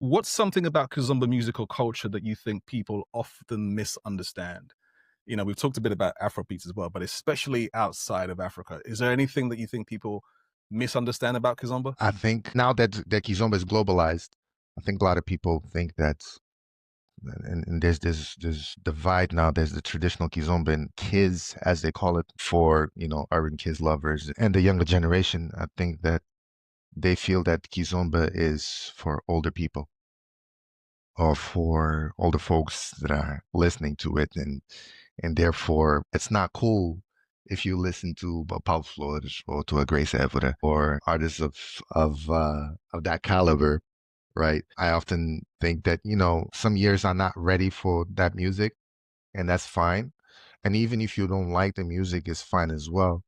What's something about Kizomba musical culture that you think people often misunderstand? We've talked a bit about Afrobeats as well, but especially outside of Africa, is there anything that you think people misunderstand about Kizomba? I think now that Kizomba is globalized, I think a lot of people think that, and there's this divide now. There's the traditional Kizomba and Kiz, as they call it, for urban Kiz lovers and the younger generation. I think that they feel that Kizomba is for older people or for older folks that are listening to it, and therefore it's not cool if you listen to a Pulse Flores or to a Grace Evora or artists of that caliber, right? I often think that some years are not ready for that music, and that's fine. And even if you don't like the music, it's fine as well.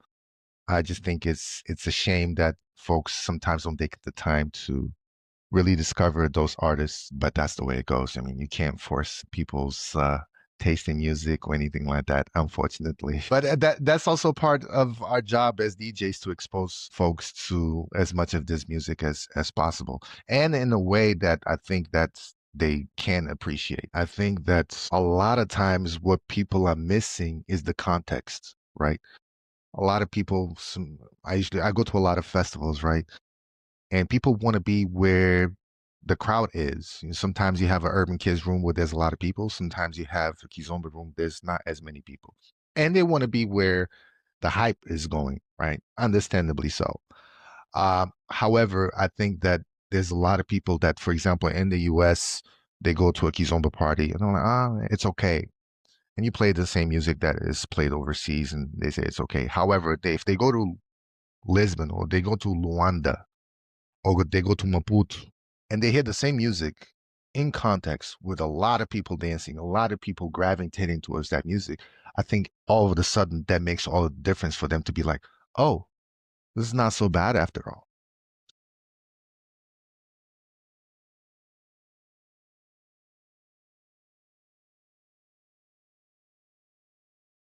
I just think it's a shame that folks sometimes don't take the time to really discover those artists, but that's the way it goes. I mean, you can't force people's taste in music or anything like that, unfortunately. But that's also part of our job as DJs to expose folks to as much of this music as possible, and in a way that I think that they can appreciate. I think that a lot of times what people are missing is the context, right? A lot of people, I go to a lot of festivals, right? And people want to be where the crowd is. Sometimes you have an urban kids room where there's a lot of people. Sometimes you have a kizomba room, there's not as many people. And they want to be where the hype is going, right? Understandably so. However, I think that there's a lot of people that, for example, in the US, they go to a kizomba party and they're like, it's okay. And you play the same music that is played overseas and they say it's okay. However, if they go to Lisbon or they go to Luanda or they go to Maputo and they hear the same music in context with a lot of people dancing, a lot of people gravitating towards that music, I think all of a sudden that makes all the difference for them to be like, oh, this is not so bad after all.